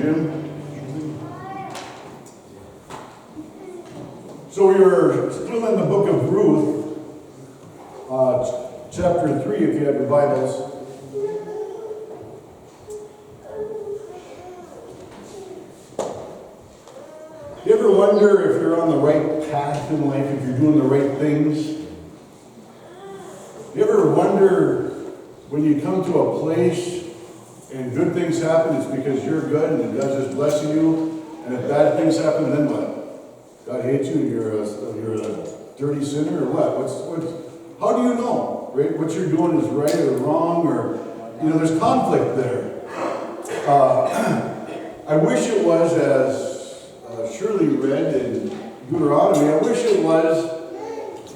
Jim. So we were still in the book of Ruth, chapter 3, if you have your Bibles. You ever wonder if you're on the right path in life, if you're doing the right things? You ever wonder when you come to a place and good things happen, it's because you're good and God's just blessing you, and if bad things happen, then what? God hates you, you're a dirty sinner, or what? How do you know, right? What you're doing is right or wrong, or, there's conflict there. I wish it was, as Shirley read in Deuteronomy, I wish it was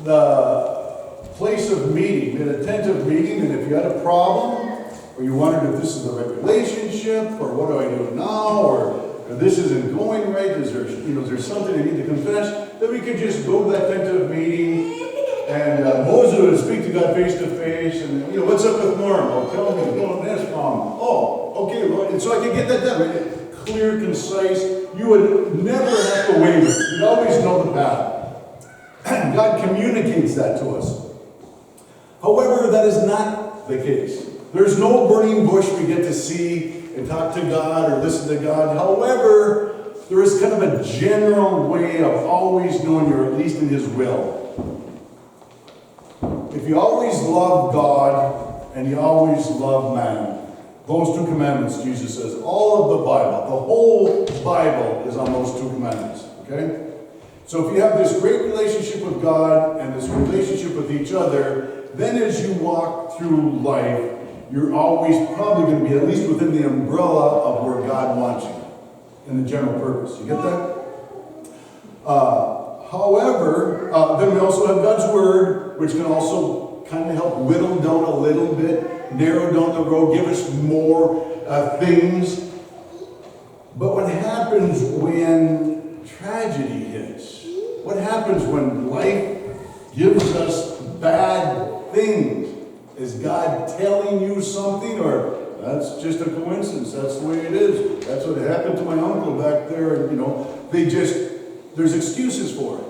the place of meeting, an attentive meeting, and if you had a problem, or you wondered if this is the right relationship, or what do I do now, or this isn't going right, is there something I need to confess, then we could just go to that attentive meeting, and Moses would speak to God face to face, and what's up with Norm? Oh, tell me, doing this wrong. Oh, okay, Lord. And so I could get that done, right? Clear, concise. You would never have to waver. You'd always know the path. God communicates that to us. However, that is not the case. There's no burning bush we get to see and talk to God or listen to God. However, there is kind of a general way of always knowing you're at least in His will. If you always love God and you always love man, those two commandments, Jesus says, all of the Bible, the whole Bible is on those two commandments, okay? So if you have this great relationship with God and this relationship with each other, then as you walk through life, you're always probably going to be at least within the umbrella of where God wants you in the general purpose. You get that? However, then we also have God's Word, which can also kind of help whittle down a little bit, narrow down the road, give us more things. But what happens when tragedy hits? What happens when life gives us bad things? Is God telling you something, or that's just a coincidence? That's the way it is. That's what happened to my uncle back there. There's excuses for it.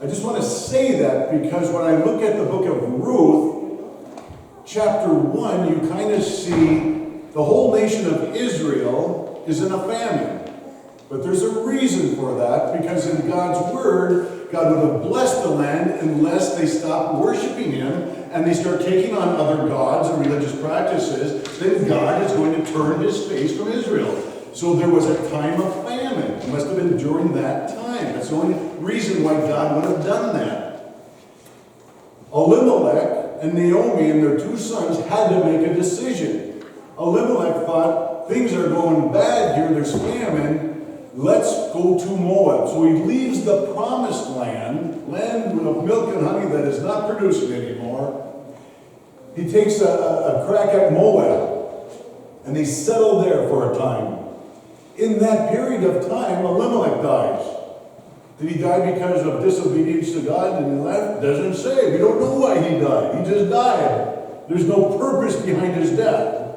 I just want to say that because when I look at the book of Ruth, chapter 1, you kind of see the whole nation of Israel is in a famine. But there's a reason for that, because in God's Word, God would have blessed the land unless they stopped worshiping Him and they start taking on other gods and religious practices. Then God is going to turn His face from Israel. So there was a time of famine. It must have been during that time. That's the only reason why God would have done that. Elimelech and Naomi and their two sons had to make a decision. Elimelech thought, things are going bad here, there's famine. Let's go to Moab. So he leaves the promised land of milk and honey that is not producing anymore. He takes a crack at Moab, and they settle there for a time. In that period of time, Elimelech dies. Did he die because of disobedience to God and he left? Doesn't say. We don't know why he died. He just died. There's no purpose behind his death.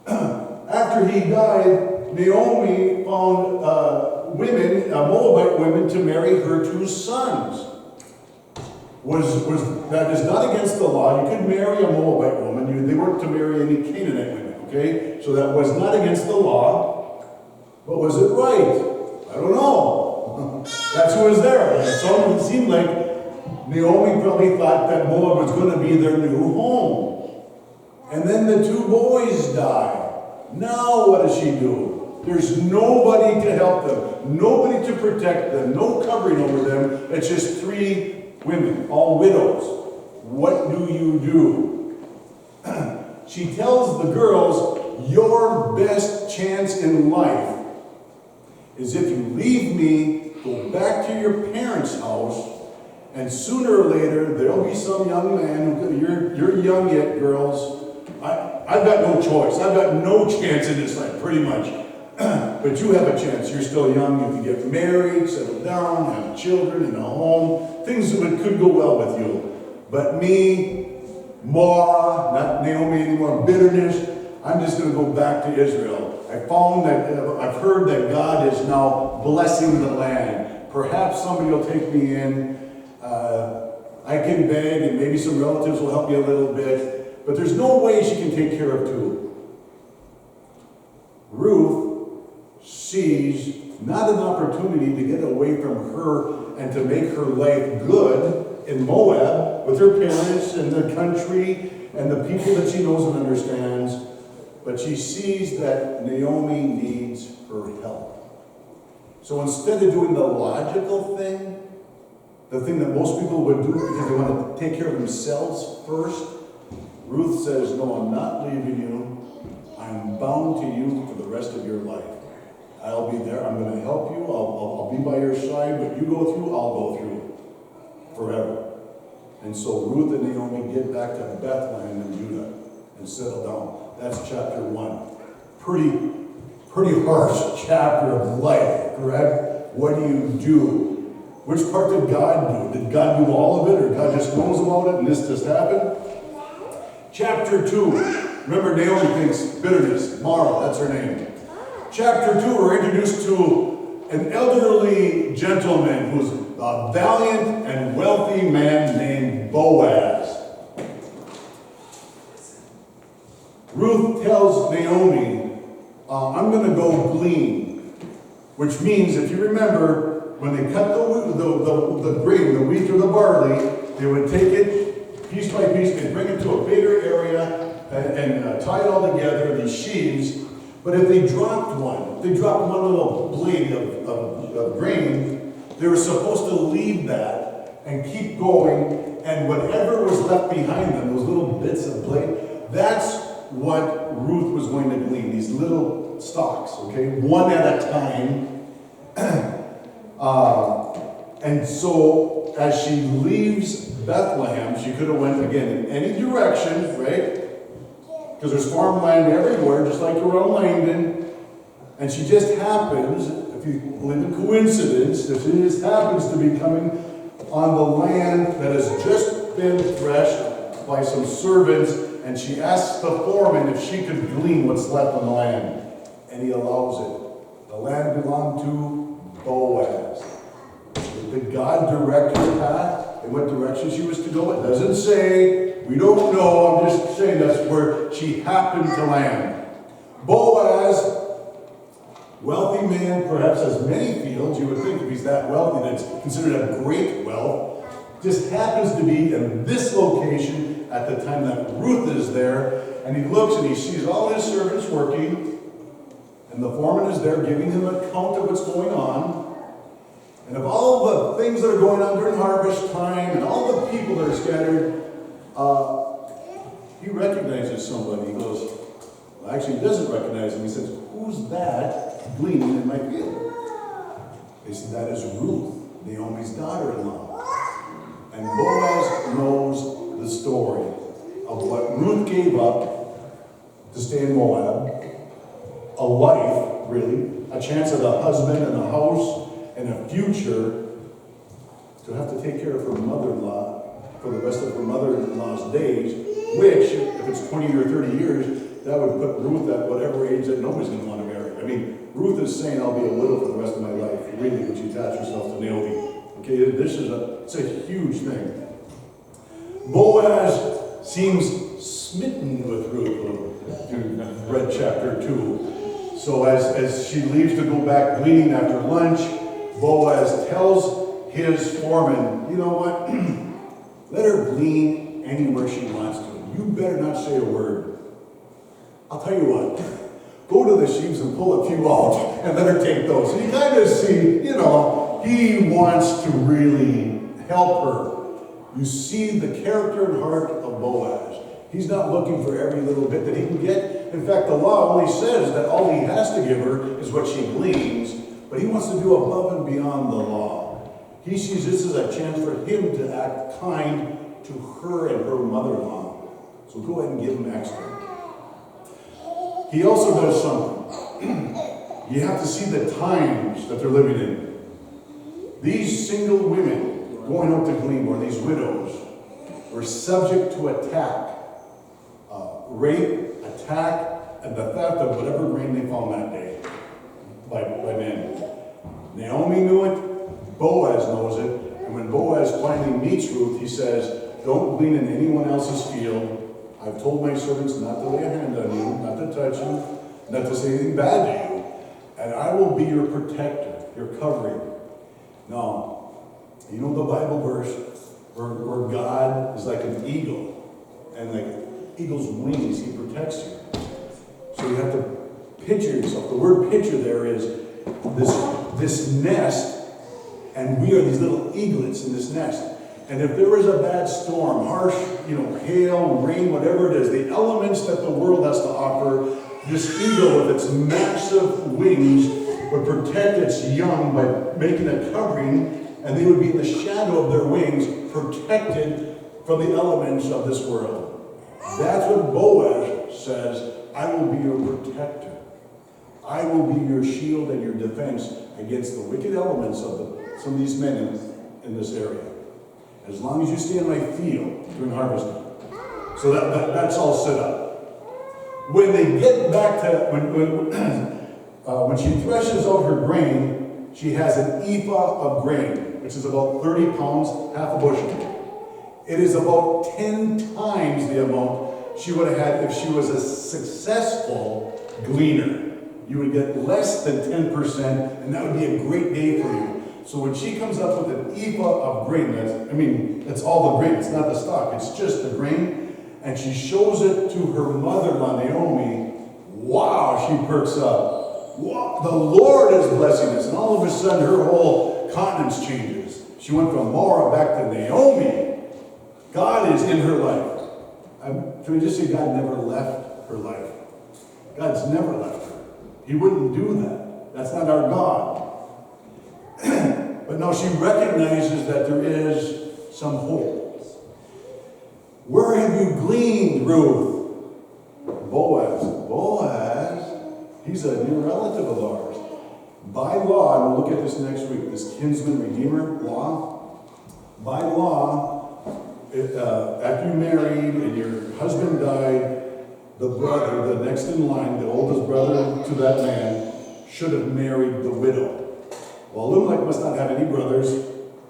After he died, Naomi found Moabite women to marry her two sons. That is not against the law. You could marry a Moabite woman. They weren't to marry any Canaanite women, okay? So that was not against the law. But was it right? I don't know. That's who was there. And so it seemed like Naomi probably thought that Moab was going to be their new home. And then the two boys die. Now what does she do? There's nobody to help them, nobody to protect them, no covering over them. It's just three women, all widows. What do you do? She tells the girls, your best chance in life is if you leave me, go back to your parents' house, and sooner or later there'll be some young man who, you're young yet, girls. I've got no choice. I've got no chance in this life, pretty much. But you have a chance. You're still young. You can get married, settle down, have children in a home. Things that could go well with you. But me, Mara, not Naomi anymore, bitterness, I'm just going to go back to Israel. I found that, I've heard that God is now blessing the land. Perhaps somebody will take me in. I can beg, and maybe some relatives will help me a little bit. But there's no way she can take care of two. Ruth sees not an opportunity to get away from her and to make her life good in Moab with her parents and the country and the people that she knows and understands, but she sees that Naomi needs her help. So instead of doing the logical thing, the thing that most people would do because they want to take care of themselves first, Ruth says, no, I'm not leaving you. I'm bound to you for the rest of your life. I'll be there. I'm going to help you. I'll be by your side. What you go through, I'll go through forever. And so Ruth and Naomi get back to Bethlehem in Judah and settle down. That's chapter 1. Pretty harsh chapter of life, correct? What do you do? Which part did God do? Did God do all of it, or God just knows about it and this just happened? Chapter 2. Remember, Naomi thinks bitterness. Mara, that's her name. Chapter 2, we're introduced to an elderly gentleman who's a valiant and wealthy man named Boaz. Ruth tells Naomi, I'm going to go glean. Which means, if you remember, when they cut the grain, the wheat or the barley, they would take it piece by piece, they'd bring it to a bigger area and tie it all together, these sheaves. But if they dropped one little blade of grain, they were supposed to leave that and keep going, and whatever was left behind them, those little bits of blade, that's what Ruth was going to glean, these little stalks, okay, one at a time. And so, as she leaves Bethlehem, she could have went again in any direction, right? Because there's farmland everywhere, just like around Langdon. And she just happens, if you believe in coincidence, that she just happens to be coming on the land that has just been threshed by some servants, and she asks the foreman if she could glean what's left on the land. And he allows it. The land belonged to Boaz. Did God direct her path in what direction she was to go? It doesn't say. We don't know. I'm just saying that's where she happened to land. Boaz, wealthy man, perhaps has many fields. You would think if he's that wealthy, that's considered a great wealth. Just happens to be in this location at the time that Ruth is there. And he looks and he sees all his servants working. And the foreman is there giving him an account of what's going on. And of all the things that are going on during harvest time and all the people that are scattered, he recognizes somebody. He goes, well, actually, he doesn't recognize him. He says, who's that gleaning in my field? They said, that is Ruth, Naomi's daughter-in-law. And Boaz knows the story of what Ruth gave up to stay in Moab. A life, really, a chance at a husband and a house and a future, to have to take care of her mother-in-law for the rest of her mother-in-law's days, which, if it's 20 or 30 years, that would put Ruth at whatever age that nobody's going to want to marry. I mean, Ruth is saying, I'll be a widow for the rest of my life, really, when she attached herself to Naomi. Okay, it's a huge thing. Boaz seems smitten with Ruth, if you've read chapter 2. So as she leaves to go back gleaning after lunch, Boaz tells his foreman, you know what? Let her glean anywhere she wants to. You better not say a word. I'll tell you what. Go to the sheaves and pull a few out and let her take those. So you kind of see, he wants to really help her. You see the character and heart of Boaz. He's not looking for every little bit that he can get. In fact, the law only says that all he has to give her is what she gleans, but he wants to do above and beyond the law. He sees this as a chance for him to act kind to her and her mother-in-law. So go ahead and give him extra. He also does something. You have to see the times that they're living in. These single women going out to glean, or these widows, were subject to attack. Rape, attack, and the theft of whatever grain they found that day by men. Naomi knew it, Boaz knows it, and when Boaz finally meets Ruth, he says, don't glean in anyone else's field. I've told my servants not to lay a hand on you, not to touch you, not to say anything bad to you, and I will be your protector, your covering. Now, you know the Bible verse where God is like an eagle, and like eagle's wings, he protects you. So you have to picture yourself. The word picture there is this nest, and we are these little eaglets in this nest. And if there is a bad storm, harsh, hail, rain, whatever it is, the elements that the world has to offer, this eagle with its massive wings would protect its young by making a covering, and they would be in the shadow of their wings, protected from the elements of this world. That's what Boaz says, I will be your protector. I will be your shield and your defense against the wicked elements of some of these men in this area. As long as you stay in my field during harvest time. So that's all set up. When they get back to, when she threshes out her grain, she has an ephah of grain, which is about 30 pounds, half a bushel. It is about 10 times the amount she would have had if she was a successful gleaner. You would get less than 10%, and that would be a great day for you. So when she comes up with an ephah of grain, that's all the grain, it's not the stock, it's just the grain, and she shows it to her mother-in-law, Naomi, wow, she perks up. Wow, the Lord is blessing us. And all of a sudden, her whole countenance changes. She went from Mara back to Naomi. God is in her life. Can we just say God never left her life? God's never left her. He wouldn't do that. That's not our God. But now she recognizes that there is some hope. Where have you gleaned, Ruth? Boaz. Boaz, he's a near relative of ours. By law, and we'll look at this next week, this kinsman redeemer law. By law, after you married and your husband died, the brother, the next in line, the oldest brother to that man, should have married the widow. Well, Elimelech must not have any brothers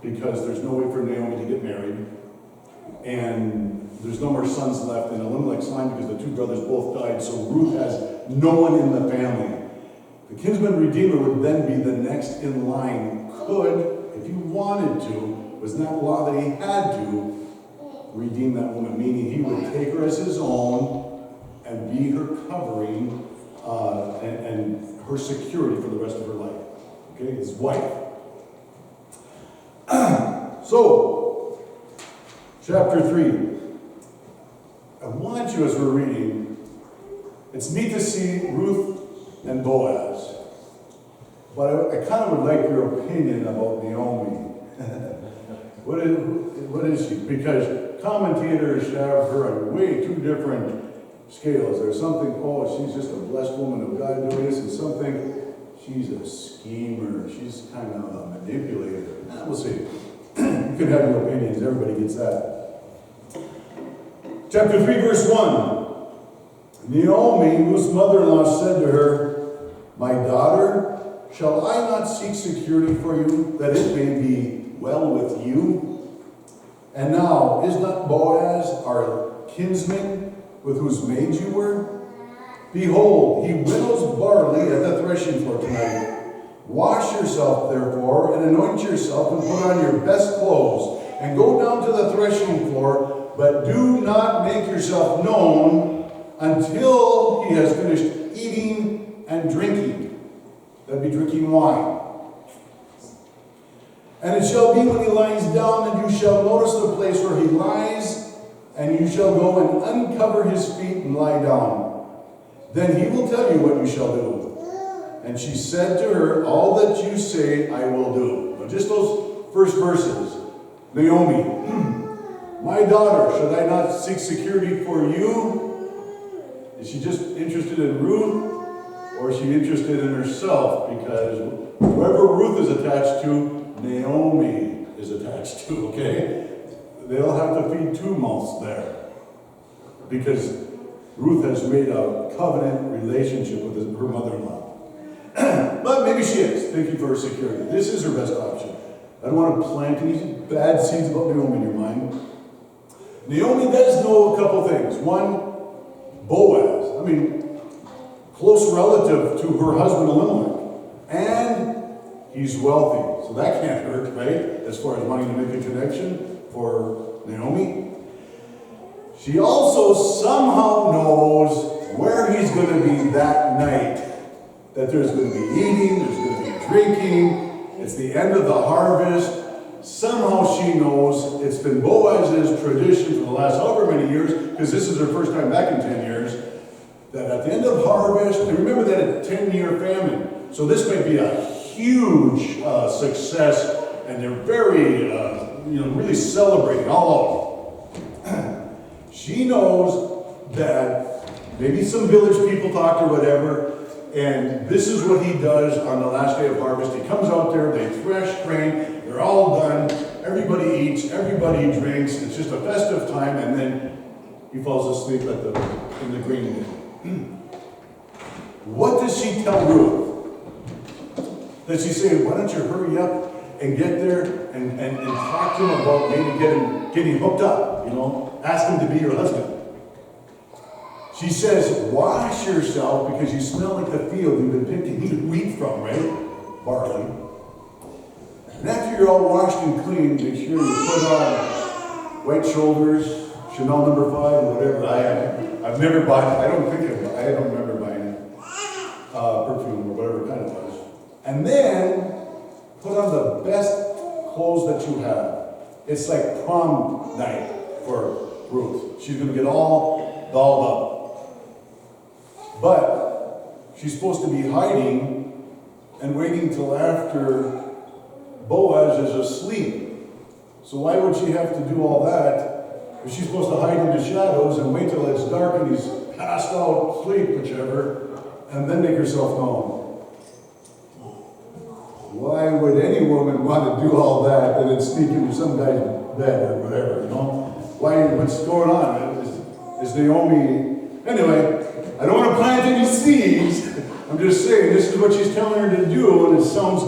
because there's no way for Naomi to get married. And there's no more sons left in Elimelech's line because the two brothers both died. So Ruth has no one in the family. The kinsman redeemer would then be the next in line. Could, if he wanted to, was not law that he had to, redeem that woman. Meaning he would take her as his own and be her covering and her security for the rest of her life. Okay, his wife. So, chapter 3. I want you, as we're reading, it's neat to see Ruth and Boaz. But I kind of would like your opinion about Naomi. What is she? Because commentators have her on way two different scales. There's something, she's just a blessed woman of God doing this, and something, she's a schemer. She's kind of a manipulator. We'll see. You can have your opinions. Everybody gets that. Chapter 3, verse 1. Naomi, whose mother-in-law, said to her, my daughter, shall I not seek security for you, that it may be well with you? And now, is not Boaz our kinsman, with whose maids you were? Behold, he winnows barley at the threshing floor tonight. Wash yourself, therefore, and anoint yourself, and put on your best clothes, and go down to the threshing floor, but do not make yourself known until he has finished eating and drinking. That'd be drinking wine. And it shall be when he lies down, and you shall notice the place where he lies, and you shall go and uncover his feet and lie down. Then he will tell you what you shall do. And she said to her, all that you say I will do. Now just those first verses. Naomi, my daughter, should I not seek security for you? Is she just interested in Ruth? Or is she interested in herself? Because whoever Ruth is attached to, Naomi is attached to, okay? They'll have to feed two mouths there. Because Ruth has made a covenant relationship with her mother-in-law. But maybe she is, thinking for her security. This is her best option. I don't want to plant any bad seeds about Naomi in your mind. Naomi does know a couple things. One, Boaz. I mean, close relative to her husband Elimelech. And he's wealthy. So that can't hurt, right? As far as wanting to make a connection for Naomi. She also somehow knows where he's going to be that night. That there's going to be eating, there's going to be drinking. It's the end of the harvest. Somehow she knows it's been Boaz's tradition for the last however many years, because this is her first time back in 10 years, that at the end of harvest, and remember that a 10-year famine. So this might be a huge success, and they're very, really celebrating all of it. She knows that maybe some village people talked or whatever, and this is what he does on the last day of harvest. He comes out there, they thresh grain, they're all done, everybody eats, everybody drinks, it's just a festive time, and then he falls asleep in the green bin. What does she tell Ruth? Does she say, why don't you hurry up and get there and talk to him about maybe getting hooked up, ask him to be your husband? She says, wash yourself because you smell like the field you've been picking wheat from, right? Barley. And after you're all washed and clean, make sure you put on white shoulders, Chanel No. 5, or whatever. I've never bought it. I don't remember buying it. Perfume or whatever kind it was. And then put on the best clothes that you have. It's like prom night for Ruth. She's going to get all dolled up. But she's supposed to be hiding and waiting till after Boaz is asleep. So why would she have to do all that if she's supposed to hide in the shadows and wait till it's dark and he's passed out, sleep, whichever, and then make herself known? Why would any woman want to do all that and then sneak into some guy's bed or whatever, Why, what's going on? Is Naomi... Anyway, I don't want to plant any seeds. I'm just saying, this is what she's telling her to do, and it sounds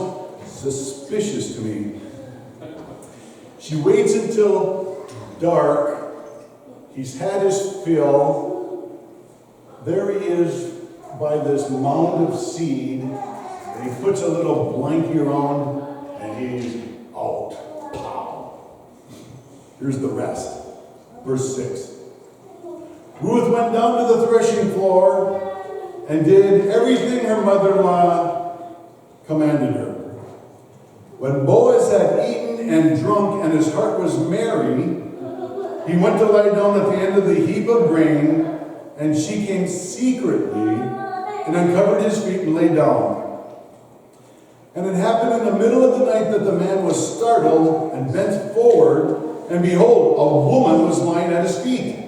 suspicious to me. She waits until dark. He's had his fill. There he is by this mound of seed. And he puts a little blankie around, and he's out. Pow. Here's the rest. Verse 6. Ruth went down to the threshing floor and did everything her mother-in-law commanded her. When Boaz had eaten and drunk and his heart was merry, he went to lie down at the end of the heap of grain, and she came secretly and uncovered his feet and lay down. And it happened in the middle of the night that the man was startled and bent forward, and behold, a woman was lying at his feet.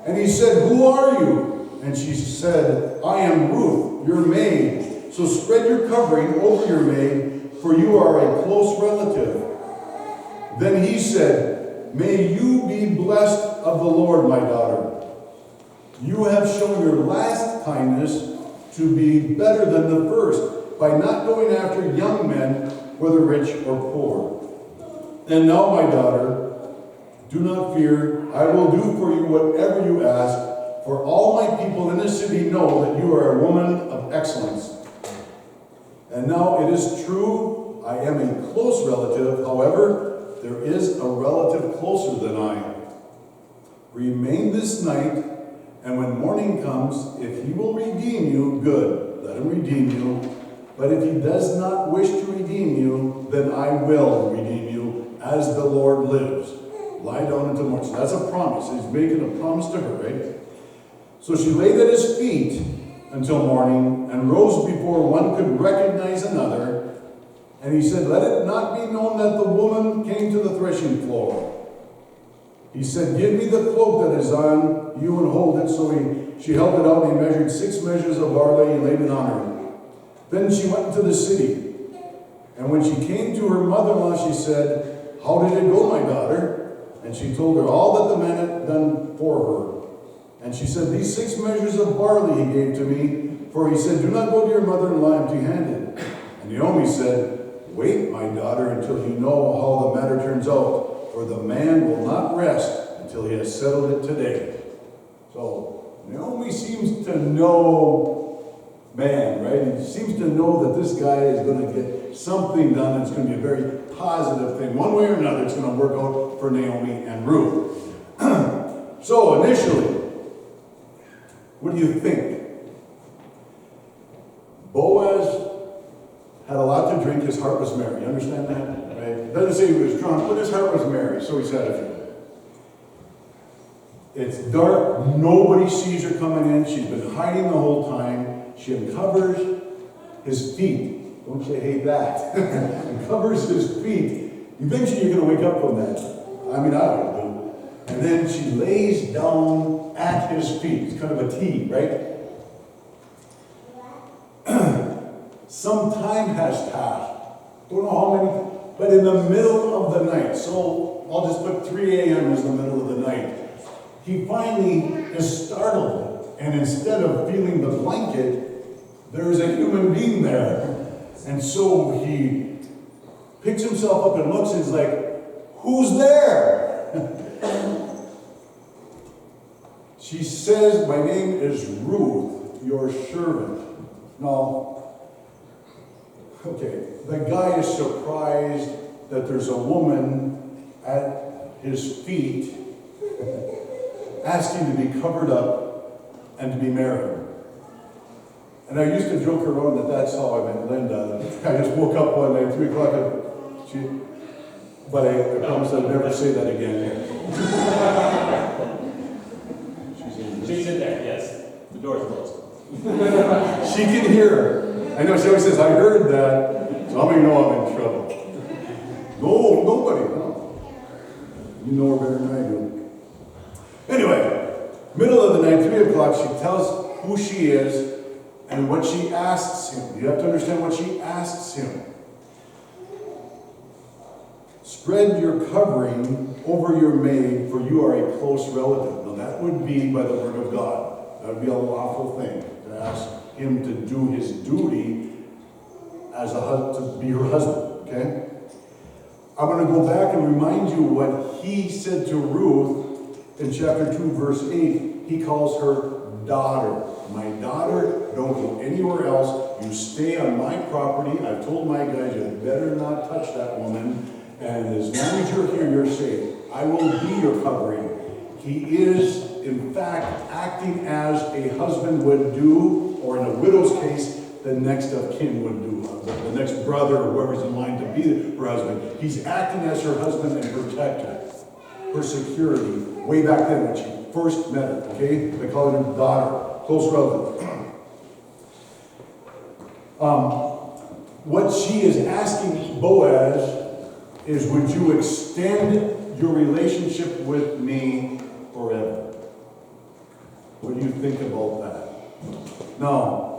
And he said, who are you? And she said, I am Ruth, your maid. So spread your covering over your maid, for you are a close relative. Then he said, may you be blessed of the Lord, my daughter. You have shown your last kindness to be better than the first, by not going after young men, whether rich or poor. And now, my daughter, do not fear. I will do for you whatever you ask, for all my people in the city know that you are a woman of excellence. And now it is true, I am a close relative. However, there is a relative closer than I. Remain this night, and when morning comes, if he will redeem you, good, let him redeem you. But if he does not wish to redeem you, then I will redeem you, as the Lord lives. Lie down until morning. So that's a promise. He's making a promise to her, right? So she laid at his feet until morning and rose before one could recognize another. And he said, let it not be known that the woman came to the threshing floor. He said, give me the cloak that is on you and hold it. So she held it out and he measured 6 measures of barley and laid it on her. Then she went into the city. And when she came to her mother-in-law, she said, how did it go, my daughter? And she told her all that the man had done for her. And And she said, these 6 measures of barley he gave to me, for he said, do not go to your mother-in-law empty-handed. And Naomi said, wait, my daughter, until you know how the matter turns out, for the man will not rest until he has settled it today. So Naomi seems to know man, right? He seems to know that this guy is going to get something done. It's going to be a very positive thing. One way or another, it's going to work out for Naomi and Ruth. So initially, what do you think? Boaz had a lot to drink. His heart was merry. You understand that? Right? It doesn't say he was drunk, but his heart was merry. So he said a few. It's dark. Nobody sees her coming in. She's been hiding the whole time. She uncovers his feet. Don't you hate that? Uncovers his feet. Eventually you're going to wake up from that. I mean, I don't know. And then she lays down at his feet. It's kind of a T, right? Some time has passed. Don't know how many, but in the middle of the night. So I'll just put 3 a.m. as the middle of the night. He finally is startled. And instead of feeling the blanket, there's a human being there. And so he picks himself up and looks and he's like, who's there? She says, my name is Ruth, your servant. Now, okay, the guy is surprised that there's a woman at his feet asking to be covered up and to be married. And I used to joke around that that's how I met Linda. I just woke up one night, 3 o'clock, but I promise I'll never say that again. She's in there, yes. The door's closed. She can hear her. I know, she always says, I heard that, so I'm going to know I'm in trouble. No, nobody, no. You know her better than I do. Anyway, middle of the night, 3 o'clock, she tells who she is and what she asks him. You have to understand what she asks him. Spread your covering over your maid, for you are a close relative. Now that would be by the word of God. That would be a lawful thing to ask him to do his duty as to be her husband. Okay? I'm going to go back and remind you what he said to Ruth in chapter 2, verse 8. He calls her daughter. My daughter, don't go anywhere else. You stay on my property. I've told my guys you better not touch that woman. And as long as you're here, you're safe. I will be your covering. He is, in fact, acting as a husband would do, or in a widow's case, the next of kin would do. The next brother or whoever's in line to be her husband. He's acting as her husband and protector. Her security. Way back then when she first met her. Okay? They call her daughter. Close relative. What she is asking Boaz is, would you extend your relationship with me forever? What do you think about that? Now,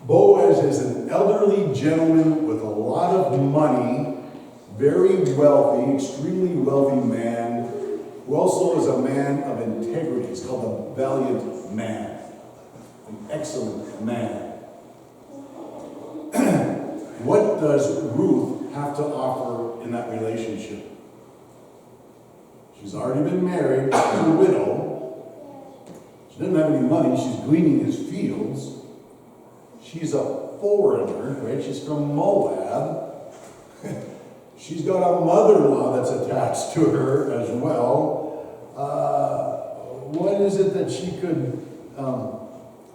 Boaz is an elderly gentleman with a lot of money, very wealthy, extremely wealthy man, who also is a man of integrity. He's called a valiant man, an excellent man. What does Ruth have to offer in that relationship? She's already been married, she's a widow. She doesn't have any money, she's gleaning his fields. She's a foreigner, right? She's from Moab. She's got a mother-in-law that's attached to her as well. What is it that she could,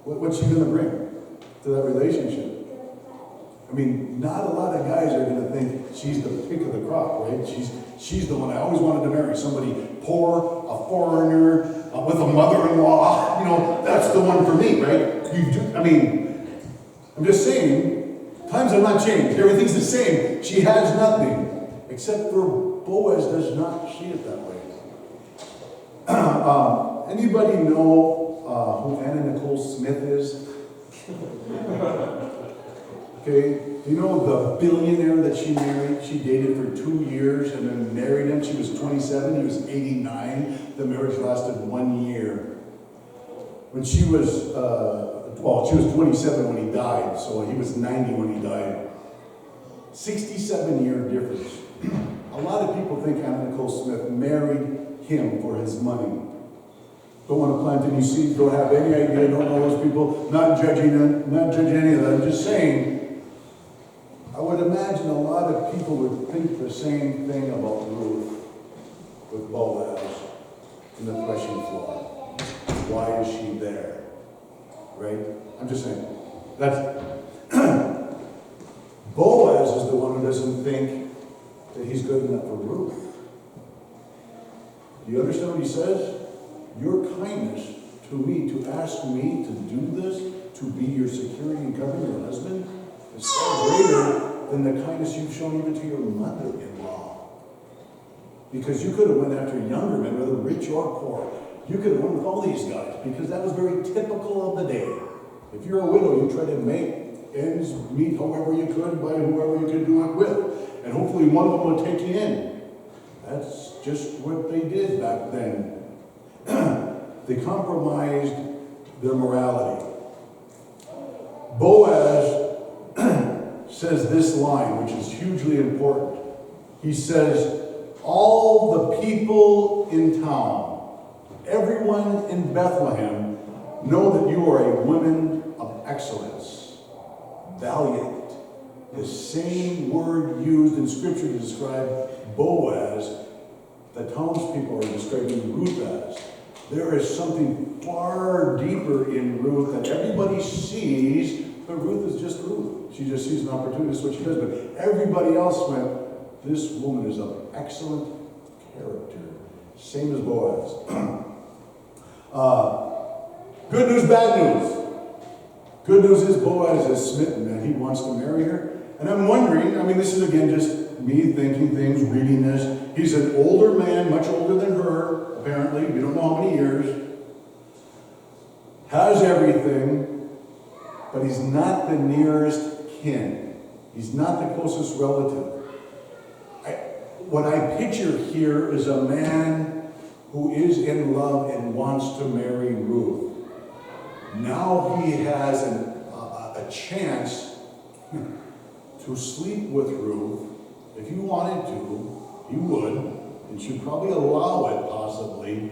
what's she going to bring to that relationship? I mean, not a lot of guys are going to think she's the pick of the crop, right? She's the one I always wanted to marry. Somebody poor, a foreigner, with a mother-in-law. You know, that's the one for me, right? I mean, I'm just saying, times have not changed. Everything's the same. She has nothing. Except for Boaz does not see it that way. Anybody know who Anna Nicole Smith is? Okay, do you know the billionaire that she married? She dated for 2 years and then married him. She was 27, he was 89. The marriage lasted 1 year. When she was, she was 27 when he died, so he was 90 when he died. 67-year difference. A lot of people think Anna Nicole Smith married him for his money. Don't want to plant any seeds, don't have any idea, don't know those people, not judging any of that. I'm just saying, I would imagine a lot of people would think the same thing about Ruth with Boaz in the threshing floor. Why is she there? Right? I'm just saying. That's Boaz is the one who doesn't think that he's good enough for Ruth. Do you understand what he says? Your kindness to me, to ask me to do this, to be your security and covering your husband, is far greater than the kindness you've shown even to your mother-in-law. Because you could have went after younger men, whether rich or poor. You could have went with all these guys, because that was very typical of the day. If you're a widow, you try to make ends meet however you could, by whoever you could do it with. And hopefully one of them would take you in. That's just what they did back then. They compromised their morality. Boaz says this line, which is hugely important. He says, all the people in town, everyone in Bethlehem, know that you are a woman of excellence, valiant. The same word used in Scripture to describe Boaz, the townspeople are describing Ruth as. There is something far deeper in Ruth that everybody sees, but Ruth is just Ruth. She just sees an opportunity, that's what she does. But everybody else went, this woman is of excellent character. Same as Boaz. Good news, bad news. Good news is Boaz is smitten and he wants to marry her. And I'm wondering, this is again just me thinking things, reading this. He's an older man, much older than her, apparently. We don't know how many years. Has everything, but he's not the nearest kin. He's not the closest relative. What I picture here is a man who is in love and wants to marry Ruth. Now he has a chance to sleep with Ruth. If he wanted to, he would, and should probably allow it, possibly.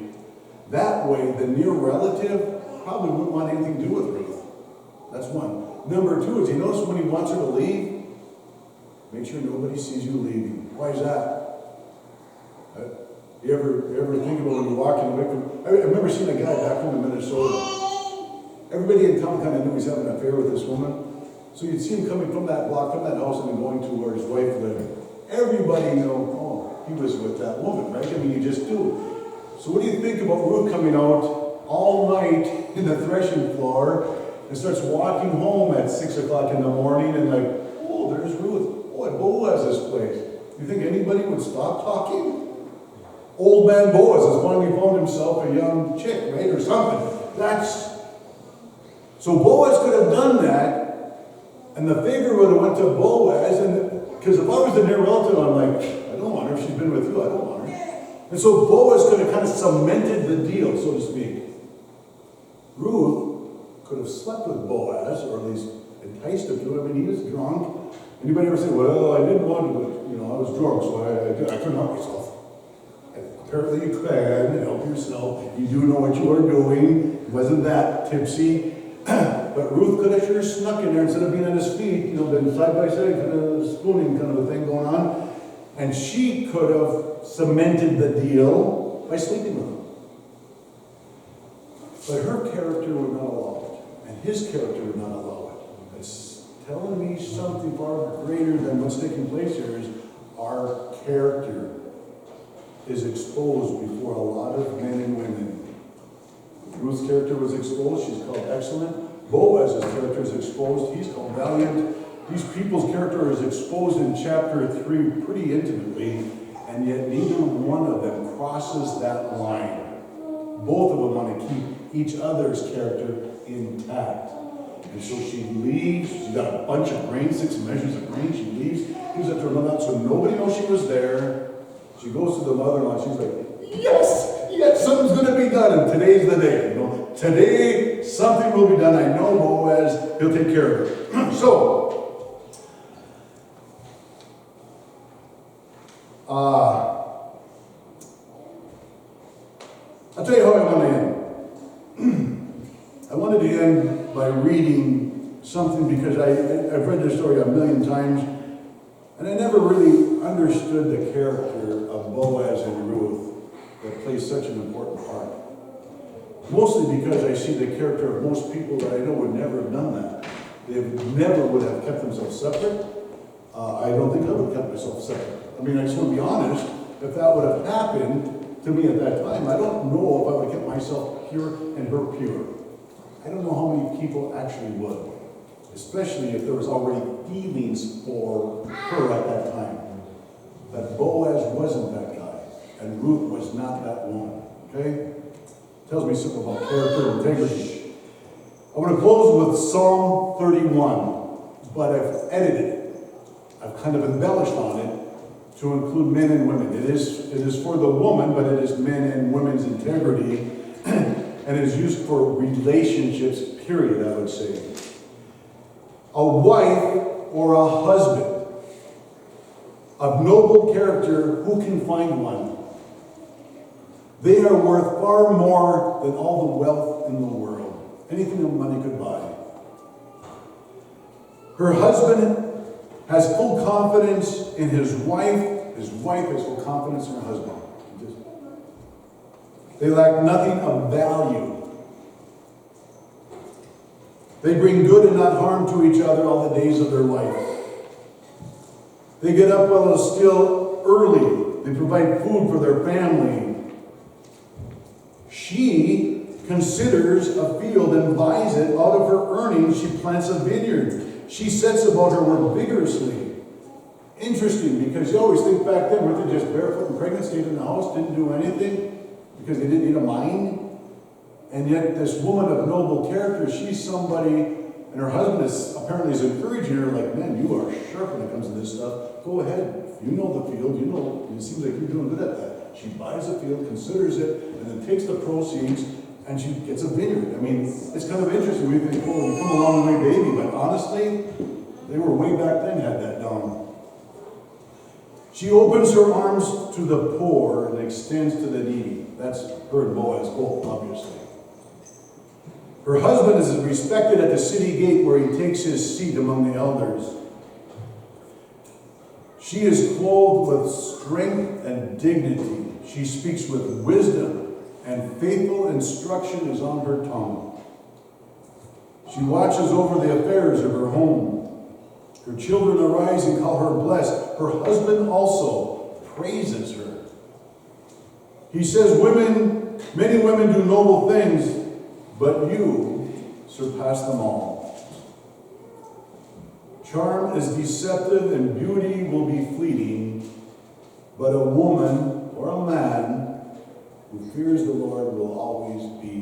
That way, the near relative probably wouldn't want anything to do with Ruth. That's one. Number two is, you notice when he wants her to leave, make sure nobody sees you leaving. Why is that? You ever think about when you're walking away from... I remember seeing a guy back home in Minnesota. Everybody in town kind of knew he was having an affair with this woman. So you'd see him coming from that block, from that house, and then going to where his wife lived. Everybody knew, oh, he was with that woman, right? You just do. So what do you think about Ruth coming out all night in the threshing floor and starts walking home at 6 o'clock in the morning and like, oh, there's Ruth. Oh, at Boaz's place. You think anybody would stop talking? Old man Boaz has finally found himself a young chick, right? Or something. So Boaz could have done that, and the favor would have went to Boaz, and because if I was the near relative, I'm like, I don't want her. If she's been with you, I don't want her. And so Boaz could have kind of cemented the deal, so to speak. Ruth could have slept with Boaz, or at least enticed him to it. He was drunk. Anybody ever say, well, I didn't want to, but, I was drunk, so I couldn't help myself. Apparently you can help yourself. You do know what you are doing. It wasn't that tipsy. But Ruth could have sure snuck in there instead of being on his feet, been side by side, kind of spooning kind of a thing going on. And she could have cemented the deal by sleeping with him. But her character would not allow it. And his character would not allow it. It's telling me something far greater than what's taking place here is our character is exposed before a lot of men and women. Ruth's character was exposed. She's called excellent. Boaz's character is exposed. He's called valiant. These people's character is exposed in chapter 3 pretty intimately, and yet neither one of them crosses that line. Both of them want to keep each other's character intact. And so she leaves. She's got a bunch of grain, 6 measures of grain. She leaves, gives it to her mother, so nobody knows she was there. She goes to the mother-in-law. She's like, yes, yes, something's going to be done. And today's the day. Today something will be done. I know Boaz. He'll take care of her. So, I'll tell you how I want to end. I wanted to end by reading something because I've read this story a million times, and I never really understood the character of Boaz and Ruth that plays such an important part. Mostly because I see the character of most people that I know would never have done that. They never would have kept themselves separate. I don't think I would have kept myself separate. I mean, I just want to be honest, if that would have happened to me at that time, I don't know if I would have kept myself pure and her pure. I don't know how many people actually would, especially if there was already feelings for her at that time. But Boaz wasn't that guy, and Ruth was not that woman, okay? Tells me something about character and integrity. I want to close with Psalm 31, but I've edited it. I've kind of embellished on it to include men and women. It is for the woman, but it is men and women's integrity, and it is used for relationships, period, I would say. A wife or a husband of noble character, who can find one? They are worth far more than all the wealth in the world. Anything that money could buy. Her husband has full confidence in his wife. His wife has full confidence in her husband. They lack nothing of value. They bring good and not harm to each other all the days of their life. They get up while it's still early. They provide food for their family. She considers a field and buys it. Out of her earnings, she plants a vineyard. She sets about her work vigorously. Interesting, because you always think back then, weren't they just barefoot and pregnant, stayed in the house, didn't do anything because they didn't need a mind? And yet this woman of noble character, she's somebody, and her husband is apparently is encouraging her, like, man, you are sharp when it comes to this stuff. Go ahead. You know the field. You know, it seems like you're doing good at that. She buys the field, considers it, and then takes the proceeds, and she gets a vineyard. I mean, it's kind of interesting. We think, oh, you come a long way, baby. But honestly, they were way back then had that down. She opens her arms to the poor and extends to the needy. That's her and Boaz both, obviously. Her husband is respected at the city gate where he takes his seat among the elders. She is clothed with strength and dignity. She speaks with wisdom, and faithful instruction is on her tongue. She watches over the affairs of her home. Her children arise and call her blessed. Her husband also praises her. He says, many women do noble things, but you surpass them all. Charm is deceptive and beauty will be fleeting, but a woman or a man who fears the Lord will always be